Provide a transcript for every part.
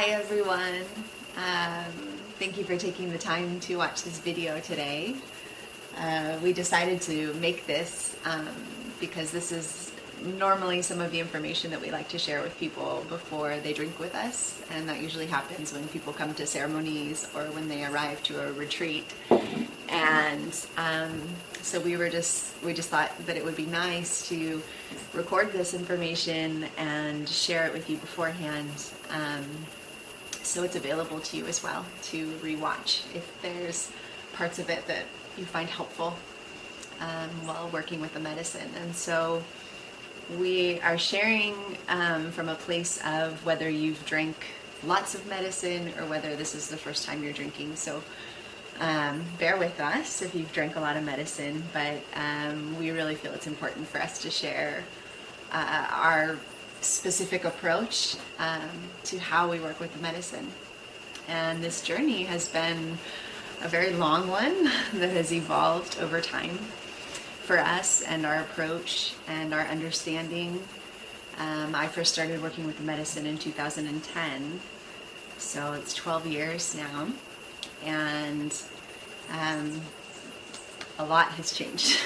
Hi everyone. Thank you for taking the time to watch this video today. We decided to make this because this is normally some of the information that we like to share with people before they drink with us, and that usually happens when people come to ceremonies or when they arrive to a retreat. And so we just thought that it would be nice to record this information and share it with you beforehand, so it's available to you as well to rewatch if there's parts of it that you find helpful while working with the medicine. And so we are sharing from a place of whether you've drank lots of medicine or whether this is the first time you're drinking. So bear with us if you've drank a lot of medicine, but we really feel it's important for us to share our specific approach to how we work with the medicine. And this journey has been a very long one that has evolved over time for us and our approach and our understanding. I first started working with the medicine in 2010, so it's 12 years now, and a lot has changed.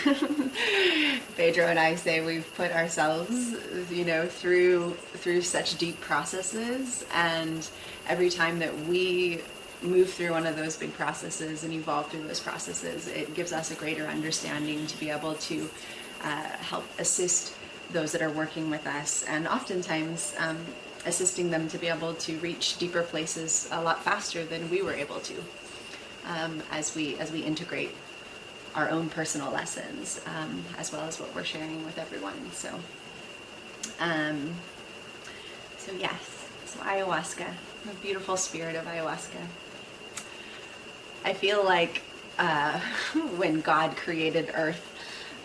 Pedro and I say we've put ourselves, through such deep processes, and every time that we move through one of those big processes and evolve through those processes, it gives us a greater understanding to be able to help assist those that are working with us, and oftentimes assisting them to be able to reach deeper places a lot faster than we were able to, as we integrate our own personal lessons, as well as what we're sharing with everyone. So yes, so ayahuasca, the beautiful spirit of ayahuasca. I feel like when God created Earth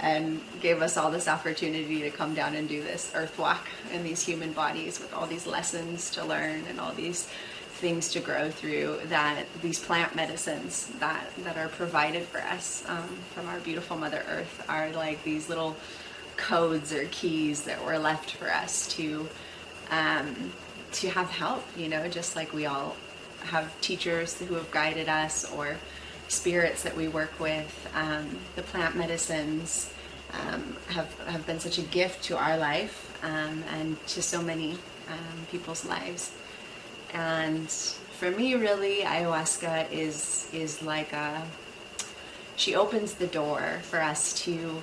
and gave us all this opportunity to come down and do this earth walk in these human bodies with all these lessons to learn and all these things to grow through, that these plant medicines that are provided for us from our beautiful Mother Earth are like these little codes or keys that were left for us to have help, just like we all have teachers who have guided us or spirits that we work with. The plant medicines have been such a gift to our life and to so many people's lives. And for me, really, ayahuasca is like she opens the door for us to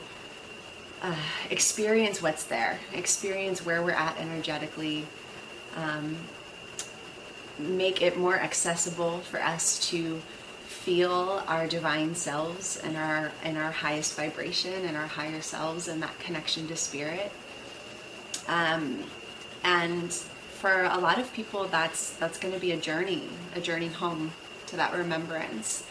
experience what's there, experience where we're at energetically, make it more accessible for us to feel our divine selves and our highest vibration and our higher selves and that connection to spirit. And for a lot of people, that's going to be a journey home to that remembrance.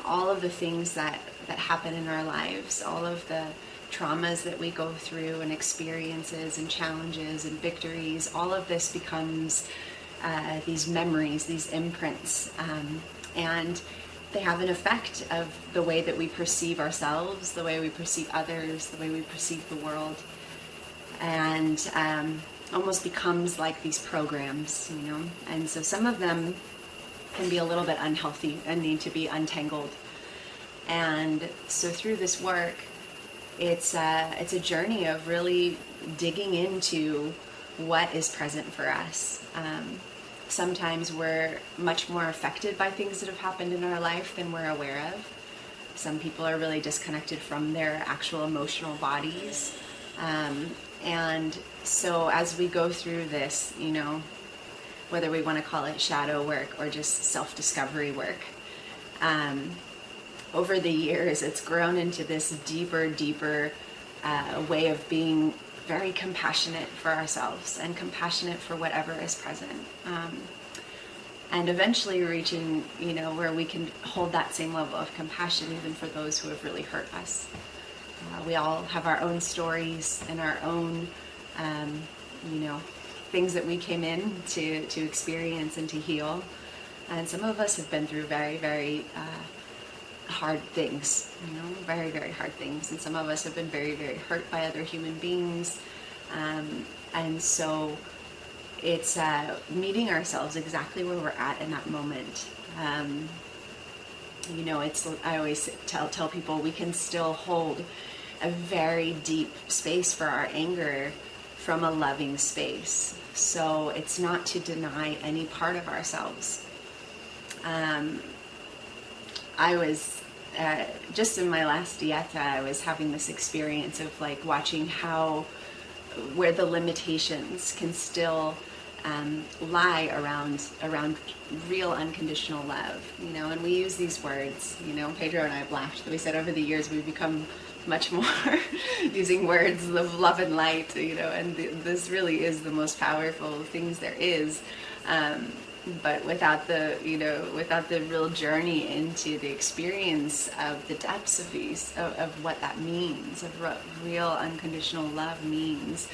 All of the things that happen in our lives, all of the traumas that we go through and experiences and challenges and victories, all of this becomes these memories, these imprints, and they have an effect of the way that we perceive ourselves, the way we perceive others, the way we perceive the world, and almost becomes like these programs, and so some of them can be a little bit unhealthy and need to be untangled. And so through this work, it's a journey of really digging into what is present for us. Sometimes we're much more affected by things that have happened in our life than we're aware of. Some people are really disconnected from their actual emotional bodies. And so as we go through this, whether we want to call it shadow work or just self-discovery work, over the years it's grown into this deeper way of being very compassionate for ourselves and compassionate for whatever is present, and eventually reaching where we can hold that same level of compassion even for those who have really hurt us. We all have our own stories and our own things that we came in to experience and to heal, and some of us have been through very, very hard things, very, very hard things, and some of us have been very, very hurt by other human beings, and so it's meeting ourselves exactly where we're at in that moment. You know, I always tell people we can still hold a very deep space for our anger from a loving space. So it's not to deny any part of ourselves. I was just in my last dieta, I was having this experience of like watching where the limitations can still lie around real unconditional love, you know. And we use these words, you know. Pedro and I have laughed that we said over the years we've become much more using words of love and light, you know, and this really is the most powerful things there is. But without the real journey into the experience of the depths of these, of what that means, of what real unconditional love means,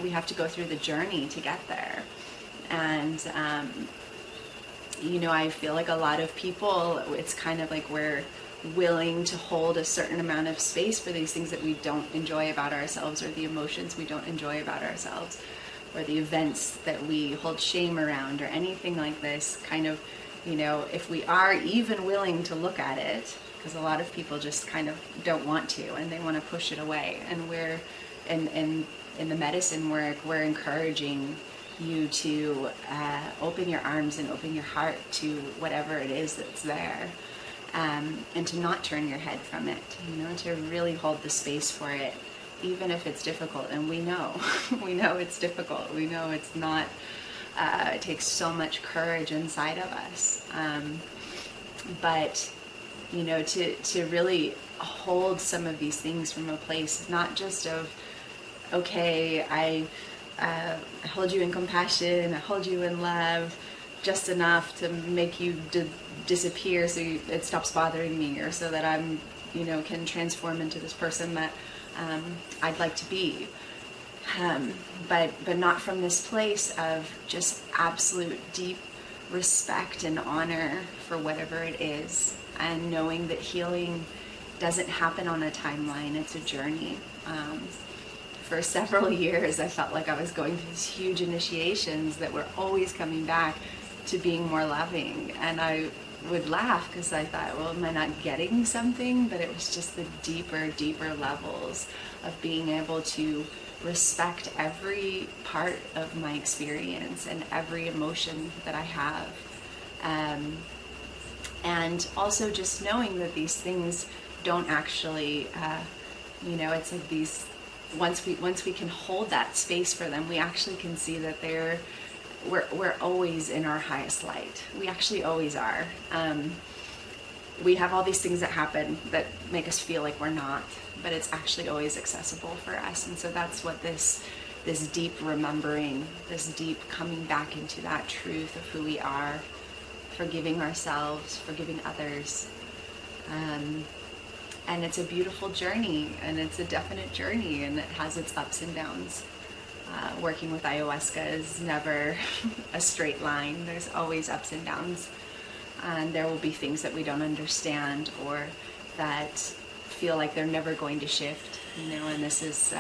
we have to go through the journey to get there. And, you know, I feel like a lot of people, it's kind of like we're willing to hold a certain amount of space for these things that we don't enjoy about ourselves, or the emotions we don't enjoy about ourselves, or the events that we hold shame around, or anything like this. Kind of, you know, if we are even willing to look at it, because a lot of people just kind of don't want to, and they want to push it away. And we're in the medicine work, we're encouraging you to open your arms and open your heart to whatever it is that's there, and to not turn your head from it, you know, to really hold the space for it, even if it's difficult. And we know it's difficult. We know it's not, it takes so much courage inside of us. But, you know, to really hold some of these things from a place, not just of, okay, I hold you in compassion, I hold you in love, just enough to make you disappear so it stops bothering me, or so that I'm, you know, can transform into this person that I'd like to be. But not from this place of just absolute deep respect and honor for whatever it is, and knowing that healing doesn't happen on a timeline, it's a journey. For several years, I felt like I was going through these huge initiations that were always coming back to being more loving. And I would laugh because I thought, well, am I not getting something? But it was just the deeper levels of being able to respect every part of my experience and every emotion that I have. And also just knowing that these things don't actually, you know, it's like these, once we can hold that space for them, we actually can see that we're always in our highest light. We actually always are. We have all these things that happen that make us feel like we're not, but it's actually always accessible for us. And so that's what this deep remembering, this deep coming back into that truth of who we are, forgiving ourselves, forgiving others. And it's a beautiful journey, and it's a definite journey, and it has its ups and downs. Working with ayahuasca is never a straight line. There's always ups and downs. And there will be things that we don't understand, or that feel like they're never going to shift, you know. And this is,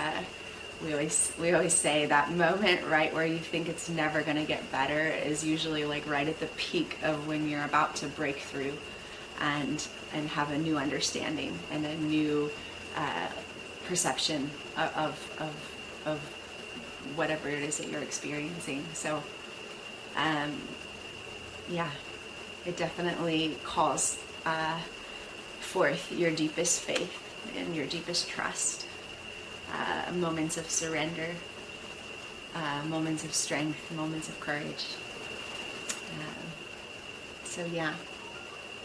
we always say that moment right where you think it's never going to get better is usually like right at the peak of when you're about to break through and have a new understanding and a new perception of whatever it is that you're experiencing. So, yeah, it definitely calls forth your deepest faith and your deepest trust, moments of surrender, moments of strength, moments of courage. So yeah,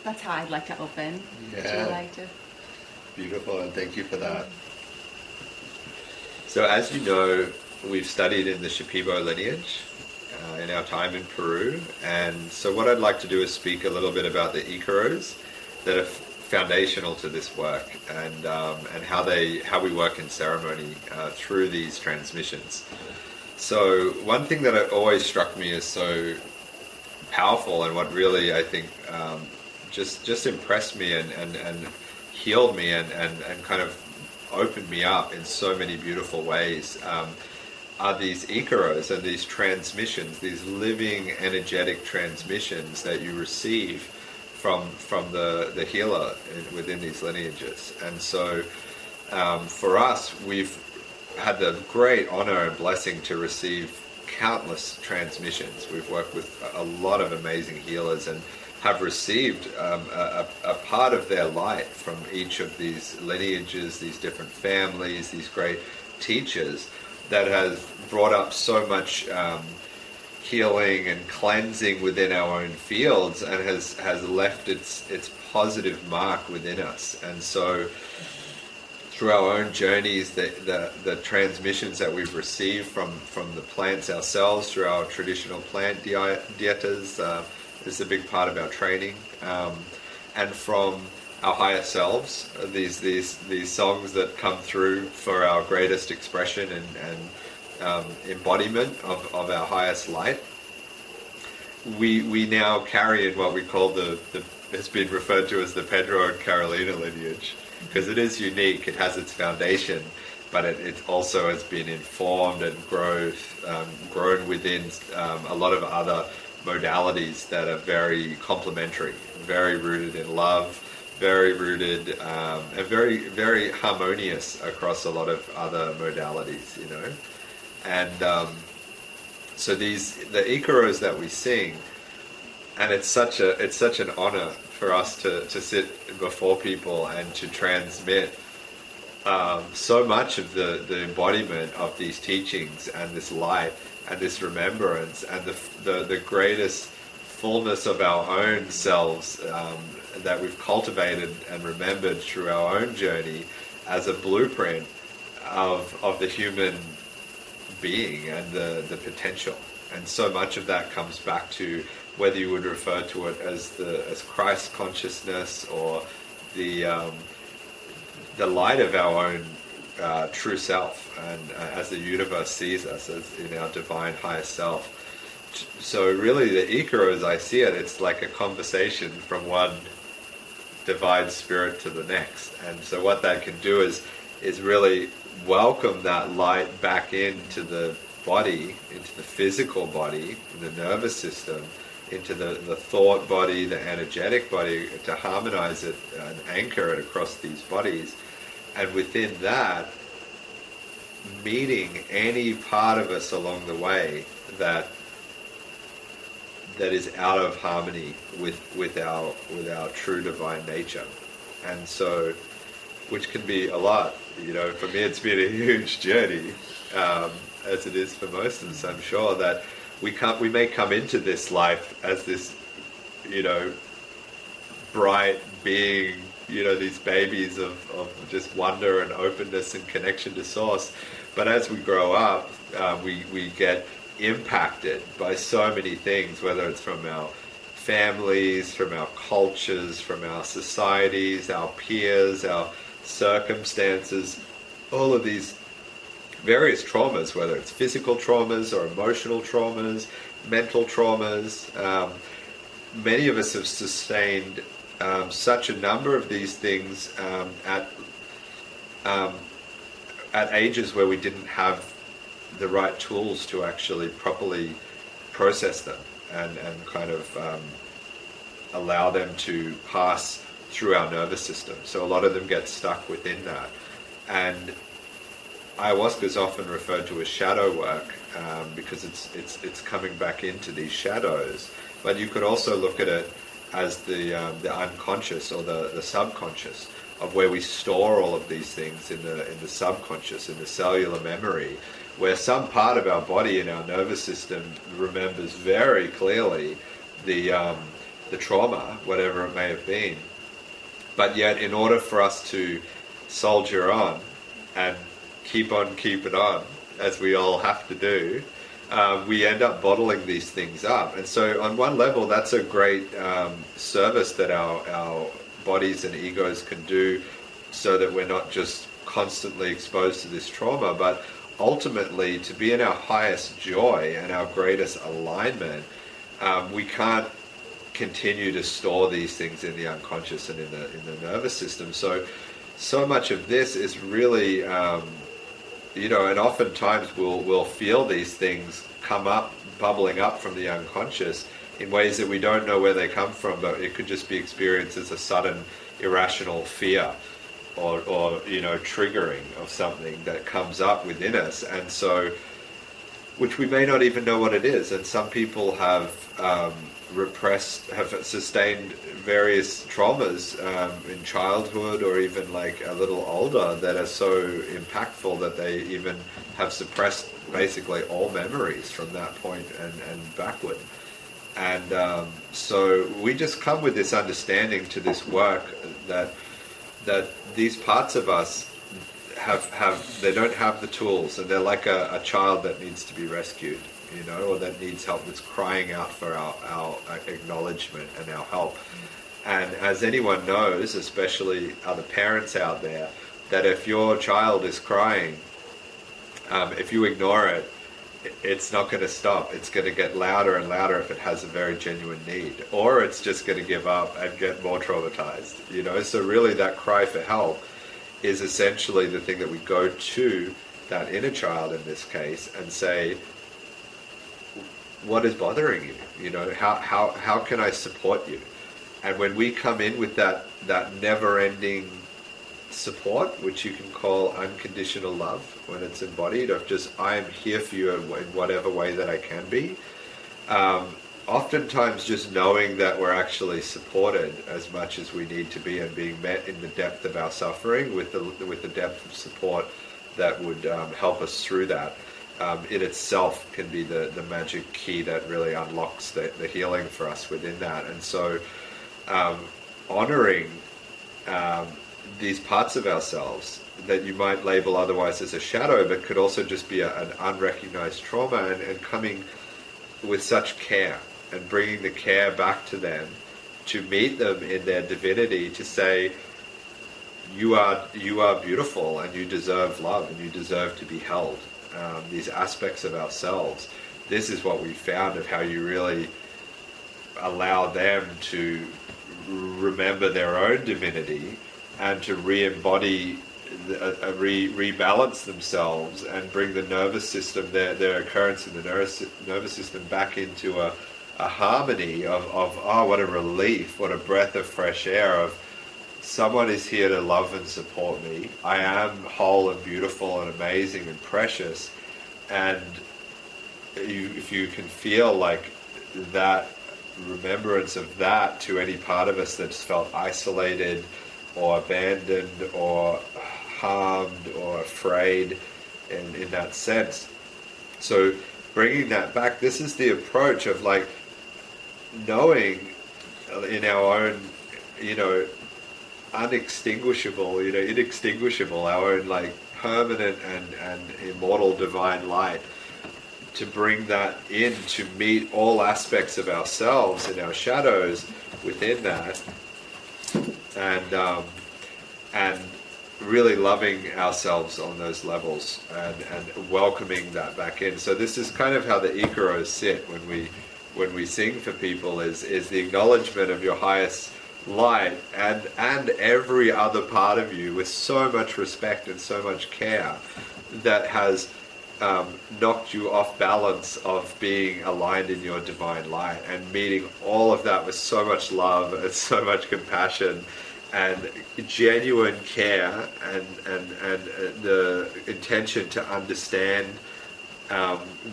that's how I'd like to open. Yeah. Would you like to? Beautiful, and thank you for that. So as you know, we've studied in the Shipibo lineage in our time in Peru, and so what I'd like to do is speak a little bit about the Icaros that are foundational to this work, and how we work in ceremony through these transmissions. So one thing that always struck me as so powerful, and what really I think just impressed me and healed me and kind of opened me up in so many beautiful ways, are these icaros and these transmissions, these living energetic transmissions that you receive from the healer within these lineages. And so for us, we've had the great honor and blessing to receive countless transmissions. We've worked with a lot of amazing healers and have received a part of their light from each of these lineages, these different families, these great teachers, that has brought up so much healing and cleansing within our own fields, and has left its positive mark within us. And so through our own journeys, the transmissions that we've received from the plants ourselves, through our traditional plant dietas, is a big part of our training, and from our higher selves, these songs that come through for our greatest expression and embodiment of our highest light. We now carry in what we call it's been referred to as the Pedro and Carolina lineage, because it is unique. It has its foundation, but it also has been informed and grown within a lot of other modalities that are very complementary, very rooted in love, very rooted and very, very harmonious across a lot of other modalities, you know. And so the icaros that we sing, and it's such an honor for us to sit before people and to transmit so much of the embodiment of these teachings and this light and this remembrance and the greatest fullness of our own selves that we've cultivated and remembered through our own journey as a blueprint of the human being and the potential. And so much of that comes back to whether you would refer to it as Christ consciousness, or the light of our own true self, and as the universe sees us, as in our divine higher self. So really the icaros, I see it, it's like a conversation from one divine spirit to the next. And so what that can do is really welcome that light back into the body, into the physical body, the nervous system, into the thought body, the energetic body, to harmonize it and anchor it across these bodies. And within that, meeting any part of us along the way that is out of harmony with our true divine nature. And so, which can be a lot, you know. For me, it's been a huge journey, as it is for most of us. I'm sure that we may come into this life as this, you know, bright being, you know, these babies of just wonder and openness and connection to source. But as we grow up, we get impacted by so many things, whether it's from our families, from our cultures, from our societies, our peers, our circumstances, all of these various traumas, whether it's physical traumas or emotional traumas, mental traumas. Many of us have sustained such a number of these things at ages where we didn't have the right tools to actually properly process them and kind of allow them to pass through our nervous system. So a lot of them get stuck within that. And ayahuasca is often referred to as shadow work because it's coming back into these shadows. But you could also look at it as the unconscious or the subconscious, of where we store all of these things in the subconscious, in the cellular memory, where some part of our body and our nervous system remembers very clearly the trauma, whatever it may have been. But yet, in order for us to soldier on and keep on keeping on, as we all have to do, we end up bottling these things up. And so on one level, that's a great service that our bodies and egos can do, so that we're not just constantly exposed to this trauma, but ultimately to be in our highest joy and our greatest alignment. We can't continue to store these things in the unconscious and in the nervous system. So much of this is really and oftentimes we'll feel these things come up, bubbling up from the unconscious in ways that we don't know where they come from, but it could just be experienced as a sudden irrational fear or triggering of something that comes up within us. And so, which we may not even know what it is. And some people have have sustained various traumas in childhood or even like a little older that are so impactful that they even have suppressed basically all memories from that point and backward. And so we just come with this understanding to this work that these parts of us they don't have the tools, and they're like a child that needs to be rescued, or that needs help, that's crying out for our acknowledgement and our help. And as anyone knows, especially other parents out there, that if your child is crying, if you ignore it, it's not going to stop. It's going to get louder and louder if it has a very genuine need, or it's just going to give up and get more traumatized. So really, that cry for help is essentially the thing that we go to that inner child in this case and say, what is bothering you? How can I support you? And when we come in with that never-ending support, which you can call unconditional love, when it's embodied of just, I am here for you in whatever way that I can be. Oftentimes just knowing that we're actually supported as much as we need to be and being met in the depth of our suffering with the depth of support that would help us through that, in itself can be the magic key that really unlocks the healing for us within that. And so honoring these parts of ourselves that you might label otherwise as a shadow, but could also just be an unrecognized trauma, and coming with such care and bringing the care back to them, to meet them in their divinity, to say, you are beautiful and you deserve love and you deserve to be held. These aspects of ourselves, this is what we found of how you really allow them to remember their own divinity and to re-embody, rebalance themselves and bring the nervous system, their occurrence in the nervous system back into a harmony of oh, what a relief, what a breath of fresh air of someone is here to love and support me. I am whole and beautiful and amazing and precious. And if you can feel like that remembrance of that to any part of us that's felt isolated or abandoned or harmed or afraid in that sense. So bringing that back, this is the approach of like knowing in our own, inextinguishable, our own like permanent and immortal divine light, to bring that in to meet all aspects of ourselves and our shadows within that, and really loving ourselves on those levels and welcoming that back in. So this is kind of how the Icaros sit when we sing for people, is the acknowledgement of your highest light and every other part of you with so much respect and so much care that has knocked you off balance of being aligned in your divine light, and meeting all of that with so much love and so much compassion and genuine care and the intention to understand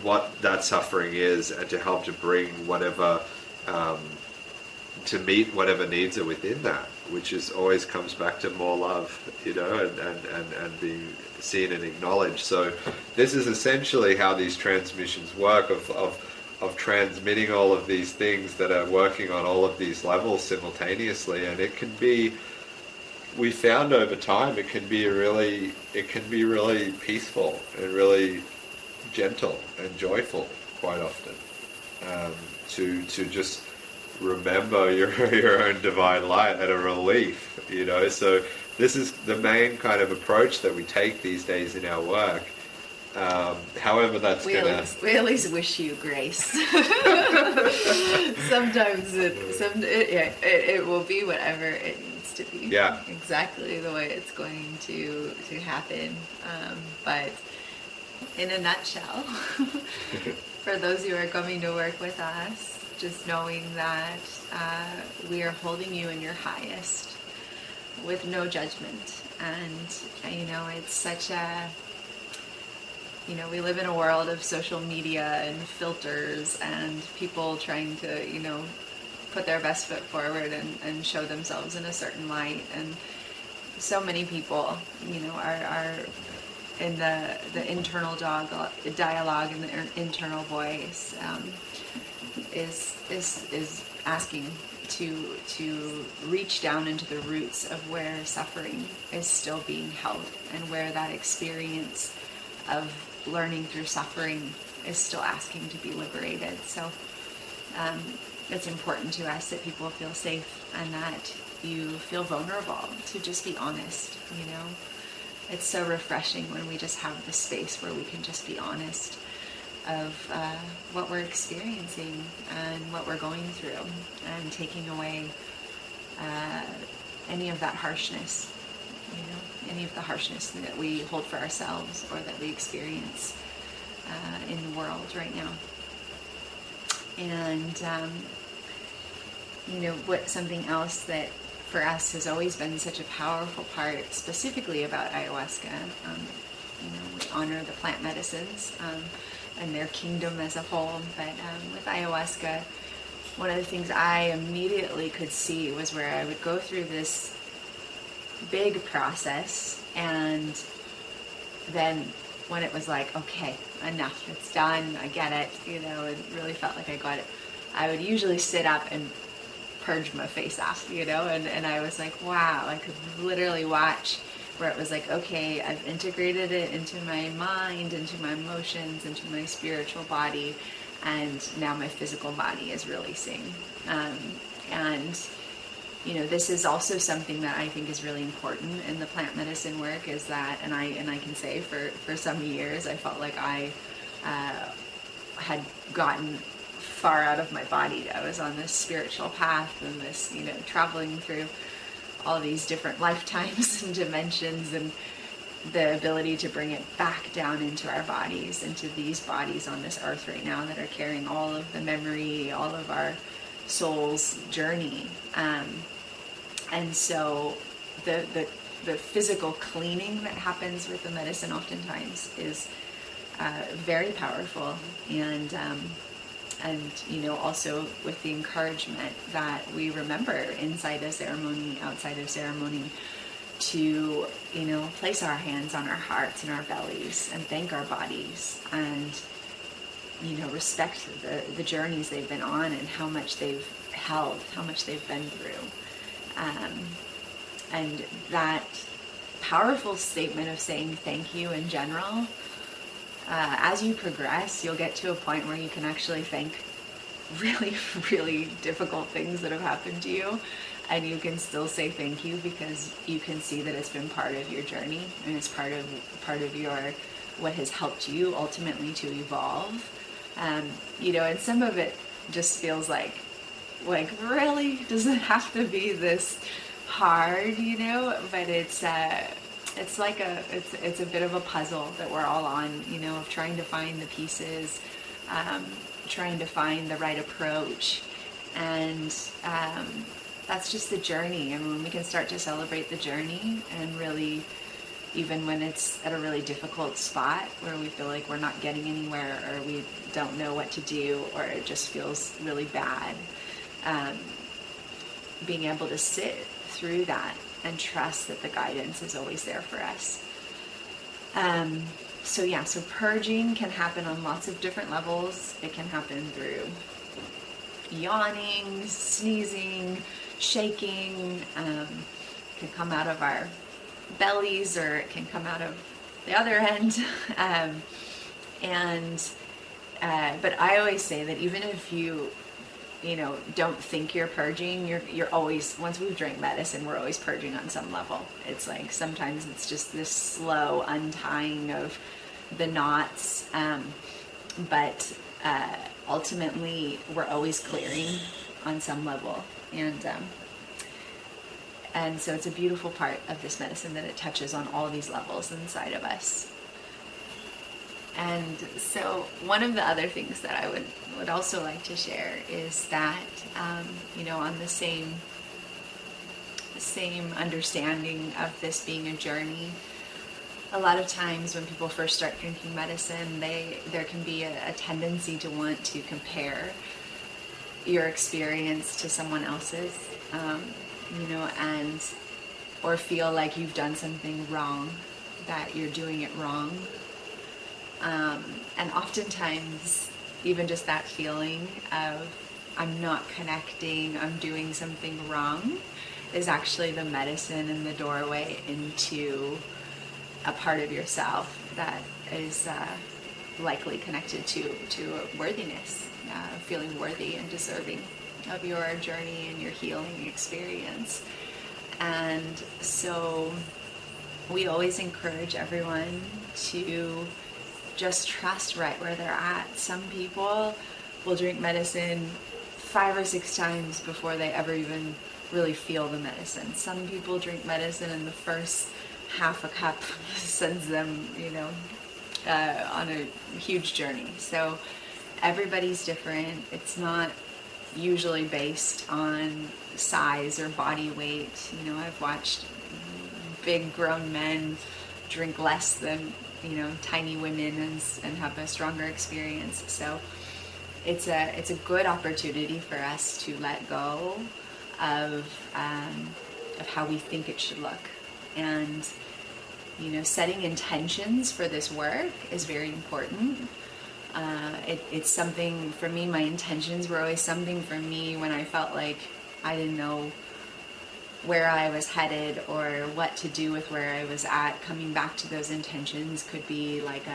what that suffering is, and to help to bring whatever to meet whatever needs are within that, which is always comes back to more love, and being seen and acknowledged. So this is essentially how these transmissions work, of transmitting all of these things that are working on all of these levels simultaneously. And it can be, we found over time, it can be really peaceful and really gentle and joyful quite often, to just remember your own divine light, and a relief, so this is the main kind of approach that we take these days in our work. However that's we at least wish you grace. Sometimes it will be whatever it needs to be, exactly the way it's going to happen, but in a nutshell, for those who are coming to work with us, just knowing that we are holding you in your highest with no judgment. And, it's such a, we live in a world of social media and filters and people trying to, put their best foot forward and show themselves in a certain light. And so many people, are in the internal dialogue and the internal voice is asking to reach down into the roots of where suffering is still being held and where that experience of learning through suffering is still asking to be liberated. So it's important to us that people feel safe and that you feel vulnerable to just be honest. It's so refreshing when we just have the space where we can just be honest of what we're experiencing and what we're going through, and taking away any of that harshness, any of the harshness that we hold for ourselves or that we experience in the world right now. And something else that for us has always been such a powerful part, specifically about ayahuasca. We honor the plant medicines and their kingdom as a whole, but with ayahuasca, one of the things I immediately could see was where I would go through this big process, and then when it was like, okay, enough, it's done, I get it, it really felt like I got it, I would usually sit up and purge my face off, and I was like, wow, I could literally watch where it was like, okay, I've integrated it into my mind, into my emotions, into my spiritual body, and now my physical body is releasing. And this is also something that I think is really important in the plant medicine work, is that, and I can say for some years I felt like I had gotten far out of my body. I was on this spiritual path and this, traveling through all these different lifetimes and dimensions, and the ability to bring it back down into our bodies, into these bodies on this earth right now that are carrying all of the memory, all of our soul's journey. And so the physical cleaning that happens with the medicine oftentimes is very powerful, and also with the encouragement that we remember inside a ceremony, outside of ceremony, to place our hands on our hearts and our bellies and thank our bodies, and respect the journeys they've been on and how much they've held, how much they've been through, and that powerful statement of saying thank you in general. As you progress, you'll get to a point where you can actually thank really, really difficult things that have happened to you, and you can still say thank you because you can see that it's been part of your journey, and it's part of your, what has helped you ultimately to evolve. And some of it just feels like really, does it have to be this hard, but it's like it's a bit of a puzzle that we're all on, of trying to find the pieces, trying to find the right approach. And that's just the journey. And when we can start to celebrate the journey, and really, even when it's at a really difficult spot where we feel like we're not getting anywhere, or we don't know what to do, or it just feels really bad, being able to sit through that and trust that the guidance is always there for us. So purging can happen on lots of different levels. It can happen through yawning, sneezing, shaking. It can come out of our bellies, or it can come out of the other end. But I always say that even if you don't think you're purging, you're always, once we've drank medicine, we're always purging on some level. It's like sometimes it's just this slow untying of the knots, but ultimately we're always clearing on some level, and so it's a beautiful part of this medicine that it touches on all these levels inside of us. And so one of the other things that I would also like to share is that, on the same understanding of this being a journey, a lot of times when people first start drinking medicine, there can be a tendency to want to compare your experience to someone else's, and or feel like you've done something wrong, that you're doing it wrong. And oftentimes, even just that feeling of I'm not connecting, I'm doing something wrong, is actually the medicine and the doorway into a part of yourself that is likely connected to worthiness, feeling worthy and deserving of your journey and your healing experience. And so we always encourage everyone to just trust right where they're at. Some people will drink medicine 5 or 6 times before they ever even really feel the medicine. Some people drink medicine and the first half a cup sends them, on a huge journey. So everybody's different. It's not usually based on size or body weight. I've watched big grown men drink less than tiny women and have a stronger experience. So it's a good opportunity for us to let go of how we think it should look. And setting intentions for this work is very important. It's something for me. My intentions were always something for me when I felt like I didn't know where I was headed or what to do with where I was at. Coming back to those intentions could be like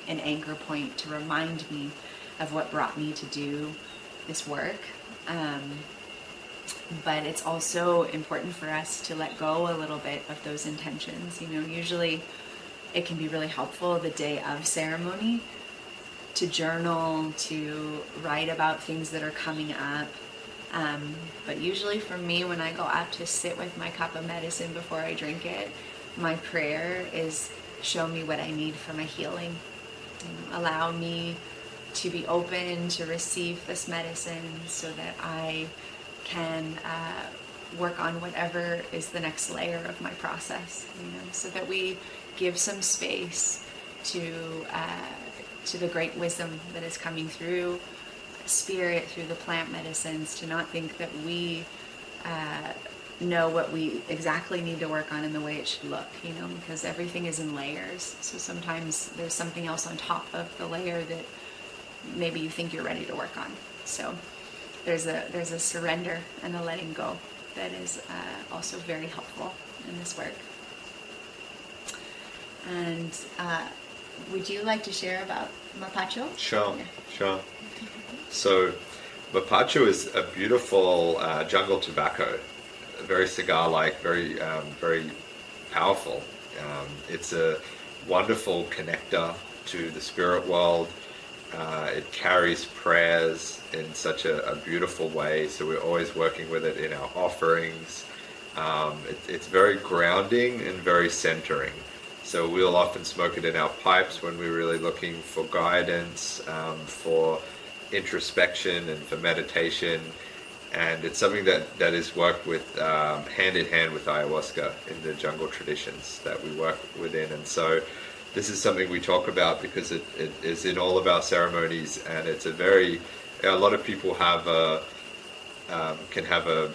an anchor point to remind me of what brought me to do this work. But it's also important for us to let go a little bit of those intentions. Usually it can be really helpful the day of ceremony to journal, to write about things that are coming up. But usually for me, when I go out to sit with my cup of medicine before I drink it, my prayer is, show me what I need for my healing. Allow me to be open to receive this medicine so that I can work on whatever is the next layer of my process, so that we give some space to the great wisdom that is coming through spirit, through the plant medicines, to not think that we know what we exactly need to work on and the way it should look, because everything is in layers. So sometimes there's something else on top of the layer that maybe you think you're ready to work on. So there's a surrender and a letting go that is also very helpful in this work. And would you like to share about Mapacho? Sure. So Mapacho is a beautiful jungle tobacco, very cigar-like, very powerful. It's a wonderful connector to the spirit world. It carries prayers in such a beautiful way, so we're always working with it in our offerings. It's very grounding and very centering. So we'll often smoke it in our pipes when we're really looking for guidance, for introspection and for meditation. And it's something that is worked with hand in hand with ayahuasca in the jungle traditions that we work within. And so this is something we talk about because it is in all of our ceremonies, and it's a lot of people can have a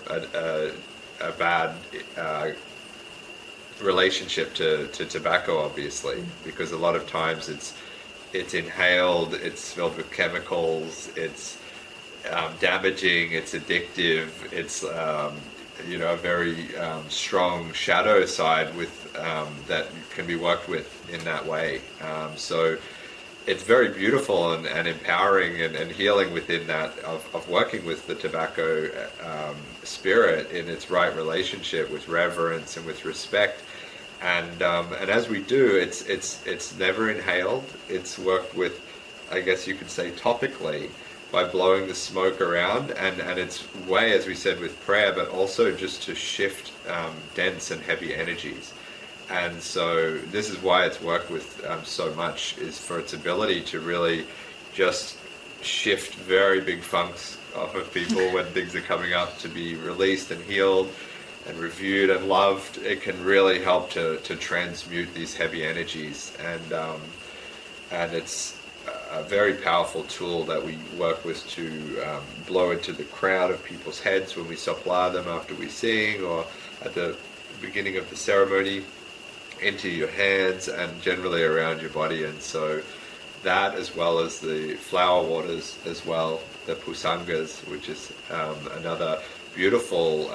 bad relationship to tobacco, obviously, because a lot of times it's inhaled, it's filled with chemicals, it's damaging, it's addictive, it's a very strong shadow side with that can be worked with in that way. So it's very beautiful and empowering and healing within that of working with the tobacco spirit in its right relationship with reverence and with respect. And as we do, it's never inhaled. It's worked with, I guess you could say, topically, by blowing the smoke around, and its way, as we said, with prayer, but also just to shift dense and heavy energies. And so this is why it's worked with so much, is for its ability to really just shift very big funks off of people when things are coming up, to be released and healed and reviewed and loved. It can really help to transmute these heavy energies, and it's a very powerful tool that we work with to blow into the crown of people's heads when we supply them after we sing, or at the beginning of the ceremony, into your hands and generally around your body. And so that, as well as the flower waters as well, the pusangas, which is another beautiful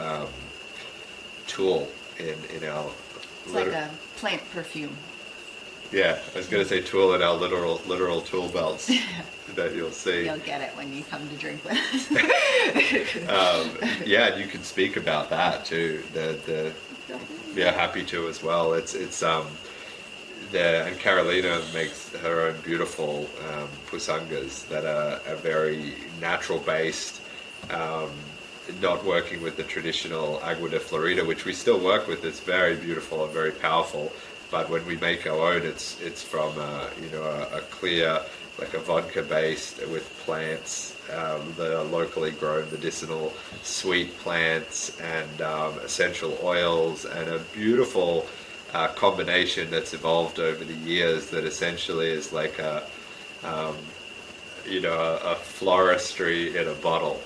tool in our... It's like a plant perfume. Yeah, I was going to say tool in our literal tool belts that you'll see. You'll get it when you come to drink with us. Yeah, and you can speak about that too. Yeah, happy to as well. It's and Carolina makes her own beautiful pusangas that are very natural based, not working with the traditional agua de Florida, which we still work with. It's very beautiful and very powerful. But when we make our own, it's from a clear, like a vodka based, with plants that are locally grown, medicinal sweet plants, and essential oils, and a beautiful combination that's evolved over the years that essentially is like a floristry in a bottle.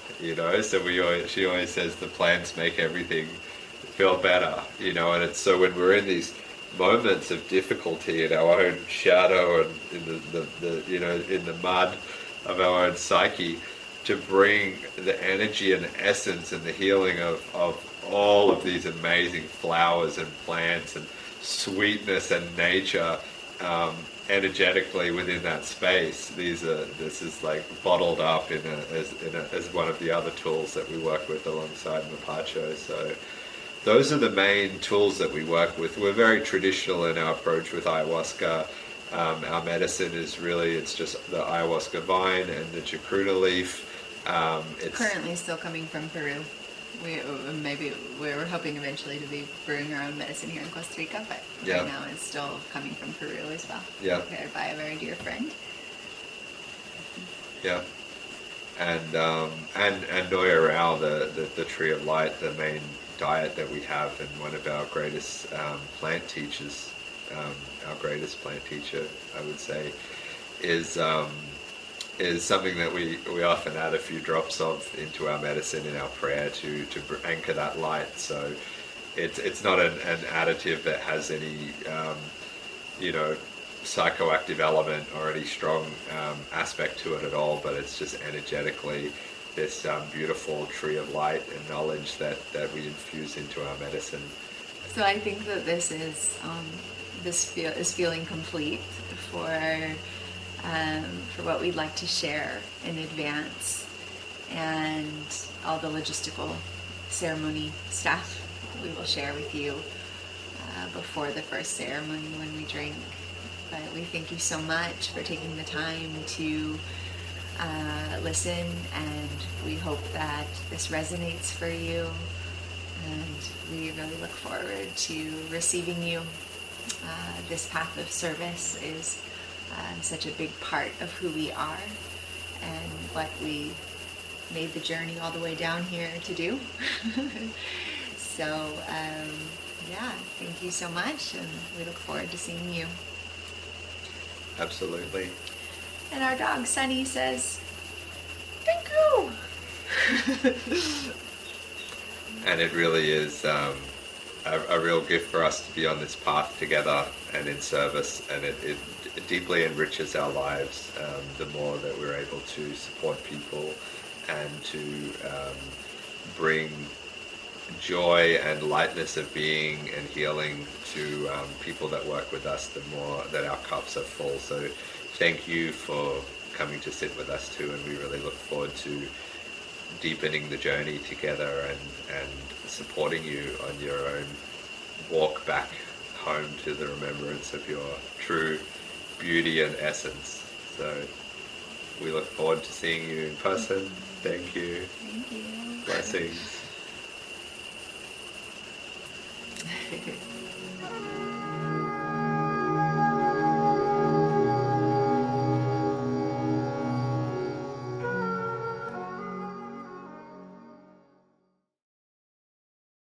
So she always says the plants make everything feel better. And it's so when we're in these moments of difficulty in our own shadow and in the mud of our own psyche, to bring the energy and the essence and the healing of all of these amazing flowers and plants and sweetness and nature energetically within that space. This is like bottled up as one of the other tools that we work with alongside Mapacho. So those are the main tools that we work with. We're very traditional in our approach with ayahuasca. Our medicine is really, it's just the ayahuasca vine and the chacruna leaf. It's currently still coming from Peru. We're hoping eventually to be brewing our own medicine here in Costa Rica, but right now it's still coming from Peru as well. Yeah. Prepared by a very dear friend. Yeah. And Noya Rao, the tree of light, the main diet that we have, and one of our greatest plant teachers, our greatest plant teacher, I would say, is something that we often add a few drops of into our medicine in our prayer to anchor that light. So it's not an additive that has any psychoactive element or any strong aspect to it at all, but it's just energetically this beautiful tree of light and knowledge that we infuse into our medicine. So I think that this is is feeling complete for what we'd like to share in advance, and all the logistical ceremony stuff we will share with you before the first ceremony when we drink. But we thank you so much for taking the time to listen, and we hope that this resonates for you, and we really look forward to receiving you. This path of service is such a big part of who we are and what we made the journey all the way down here to do. So thank you so much, and we look forward to seeing you. Absolutely. And our dog Sunny says, thank you. And it really is a real gift for us to be on this path together and in service, and it deeply enriches our lives the more that we're able to support people and to bring joy and lightness of being and healing to people that work with us, the more that our cups are full. So thank you for coming to sit with us too, and we really look forward to deepening the journey together and supporting you on your own walk back home to the remembrance of your true beauty and essence. So we look forward to seeing you in person. Thank you. Thank you. Blessings.